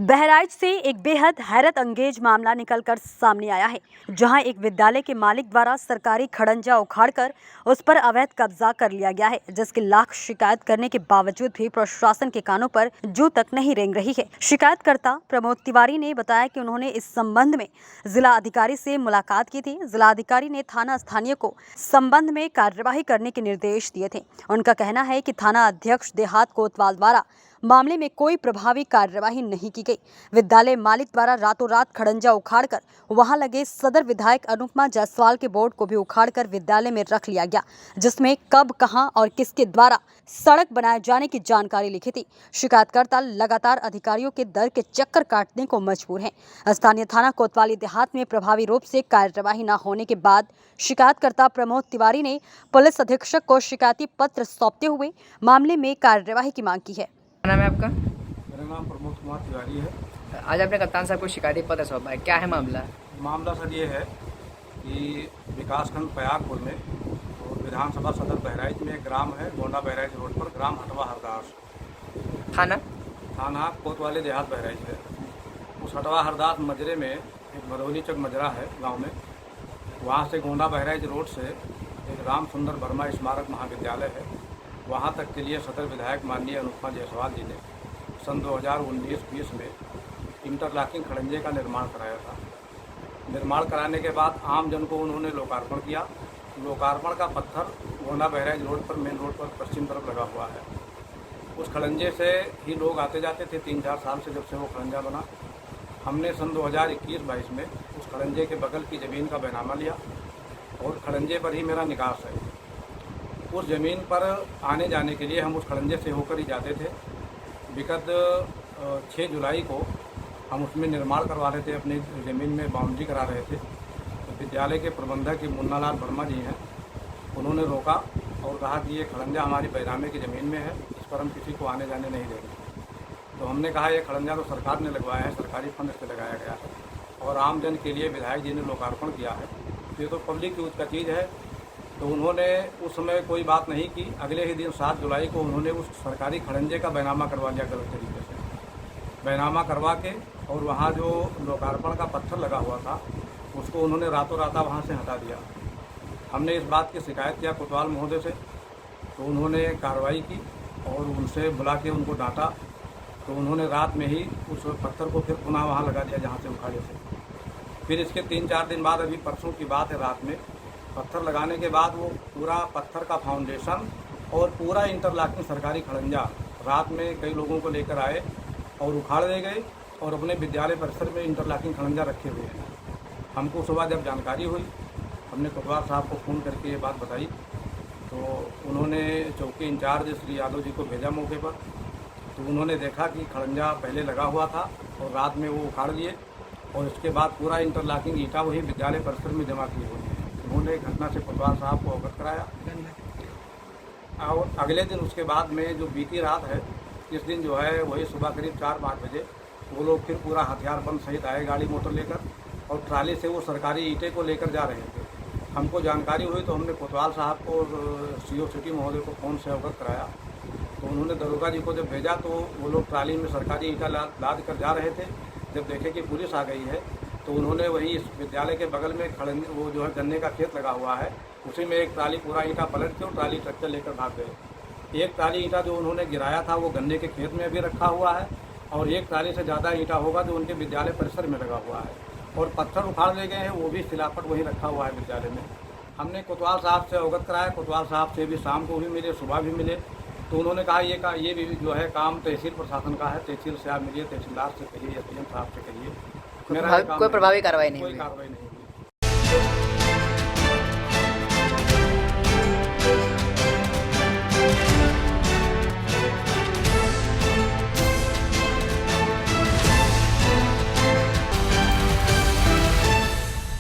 बहराइच से एक बेहद हैरत अंगेज मामला निकलकर सामने आया है, जहां एक विद्यालय के मालिक द्वारा सरकारी खड़ंजा उखाड़कर उस पर अवैध कब्जा कर लिया गया है, जिसकी लाख शिकायत करने के बावजूद भी प्रशासन के कानों पर जू तक नहीं रेंग रही है। शिकायतकर्ता प्रमोद तिवारी ने बताया कि उन्होंने इस संबंध में जिला अधिकारी से मुलाकात की थी। जिला अधिकारी ने थाना स्थानीय को संबंध में कार्यवाही करने के निर्देश दिए थे। उनका कहना है कि थाना अध्यक्ष देहात कोतवाल द्वारा मामले में कोई प्रभावी कार्यवाही नहीं की गई। विद्यालय मालिक द्वारा रातों रात खड़ंजा उखाड़कर वहां लगे सदर विधायक अनुपमा जायसवाल के बोर्ड को भी उखाड़कर विद्यालय में रख लिया गया, जिसमें कब, कहां और किसके द्वारा सड़क बनाए जाने की जानकारी लिखी थी। शिकायतकर्ता लगातार अधिकारियों के दर के चक्कर काटने को मजबूर हैं। स्थानीय थाना कोतवाली देहात में प्रभावी रूप से कार्यवाही न होने के बाद शिकायतकर्ता प्रमोद तिवारी ने पुलिस अधीक्षक को शिकायती पत्र सौंपते हुए मामले में कार्यवाही की मांग की है। क्या नाम है आपका? मेरा नाम प्रमोद कुमार तिवारी है। आज आपने कप्तान साहब को शिकायती पत्र सौंपा है, क्या है मामला? मामला सर ये है कि विकासखंड पयागपुर में और विधानसभा सदर बहराइच में एक ग्राम है, गोंडा बहराइच रोड पर, ग्राम हटवा हरदास। थाना कोतवाली देहात बहराइच है। उस हटवा हरदास मजरे में एक भदौली चक मजरा है गाँव में। वहाँ से गोंडा बहराइच रोड से एक राम सुंदर वर्मा स्मारक महाविद्यालय है, वहाँ तक के लिए सदर विधायक माननीय अनुपमा जायसवाल जी ने सन 2019-20 में इंटरलॉकिंग खड़ंजे का निर्माण कराया था। निर्माण कराने के बाद आम जन को उन्होंने लोकार्पण किया। लोकार्पण का पत्थर गोंडा बहराइच रोड पर, मेन रोड पर पश्चिम तरफ लगा हुआ है। उस खड़ंजे से ही लोग आते जाते थे 3-4 साल से, जब से वो खड़ंजा बना। हमने सन 2021-22 में उस खड़ंजे के बगल की ज़मीन का बैनामा लिया और खड़ंजे पर ही मेरा निकास है। उस ज़मीन पर आने जाने के लिए हम उस खड़ंजे से होकर ही जाते थे। विगत 6 जुलाई को हम उसमें निर्माण करवा रहे थे, अपनी ज़मीन में बाउंड्री करा रहे थे। तो विद्यालय के प्रबंधक मुन्ना लाल वर्मा जी हैं, उन्होंने रोका और कहा कि ये खड़ंजा हमारी बैनामे की ज़मीन में है, इस पर हम किसी को आने जाने नहीं देंगे। तो हमने कहा ये खड़ंजा तो सरकार ने लगवाया है, सरकारी फंड से लगाया गया है और आम जन के लिए विधायक जी ने लोकार्पण किया है, ये तो पब्लिक यूज का चीज़ है। तो उन्होंने उस समय कोई बात नहीं की। अगले ही दिन 7 जुलाई को उन्होंने उस सरकारी खड़ंजे का बैनामा करवा लिया गलत तरीके से। बैनामा करवा के और वहाँ जो लोकार्पण का पत्थर लगा हुआ था उसको उन्होंने रातों रात वहाँ से हटा दिया। हमने इस बात की शिकायत किया कोतवाल महोदय से, तो उन्होंने कार्रवाई की और उनसे बुला के उनको डांटा। तो उन्होंने रात में ही उस पत्थर को फिर पुनः वहाँ लगा दिया जहाँ से उखाड़े थे। फिर इसके 3-4 दिन बाद, अभी परसों की बात है, रात में पत्थर लगाने के बाद वो पूरा पत्थर का फाउंडेशन और पूरा इंटरलॉकिंग सरकारी खड़ंजा रात में कई लोगों को लेकर आए और उखाड़ ले गए और अपने विद्यालय परिसर में इंटरलॉकिंग खड़ंजा रखे हुए हैं। हमको सुबह जब जानकारी हुई, हमने कोतवाल साहब को फ़ोन करके ये बात बताई, तो उन्होंने चौकी इंचार्ज श्री यादव जी को भेजा मौके पर। तो उन्होंने देखा कि खड़ंजा पहले लगा हुआ था और रात में वो उखाड़ लिए और उसके बाद पूरा इंटरलॉकिंग ईंटा वही विद्यालय परिसर में जमा किए हुए हैं। उन्होंने घटना से कोतवाल साहब को अवगत कराया और अगले दिन उसके बाद में जो बीती रात है, इस दिन जो है वही सुबह करीब 4-5 बजे वो लोग फिर पूरा हथियार बंद सहित आए गाड़ी मोटर लेकर और ट्राली से वो सरकारी ईंटें को लेकर जा रहे थे। हमको जानकारी हुई तो हमने कोतवाल साहब को और CO सिटी महोदय को फ़ोन से अवगत कराया। तो उन्होंने दरोगा जी को जब भेजा तो वो लोग ट्राली में सरकारी ईंटा लाद कर जा रहे थे। जब देखे कि पुलिस आ गई है तो उन्होंने वही इस विद्यालय के बगल में खड़ंजे, वो जो है गन्ने का खेत लगा हुआ है, उसी में एक ट्राली पूरा ईंटा पलट के और ट्राली ट्रैक्टर लेकर भाग गए। एक ट्राली ईंटा जो उन्होंने गिराया था वो गन्ने के खेत में भी रखा हुआ है और एक ट्राली से ज़्यादा ईंटा होगा जो उनके विद्यालय परिसर में लगा हुआ है और पत्थर उखाड़ ले गए हैं, वो भी शिलापट वहीं रखा हुआ है विद्यालय में। हमने कोतवाल साहब से अवगत कराया। कोतवाल साहब से भी शाम को भी मिले, सुबह भी मिले। तो उन्होंने कहा ये भी जो है काम तहसील प्रशासन का है, तहसील से आप मिलिए, तहसीलदार से कहिए, SDM साहब से कहिए। कोई प्रभावी कार्रवाई नहीं हुई।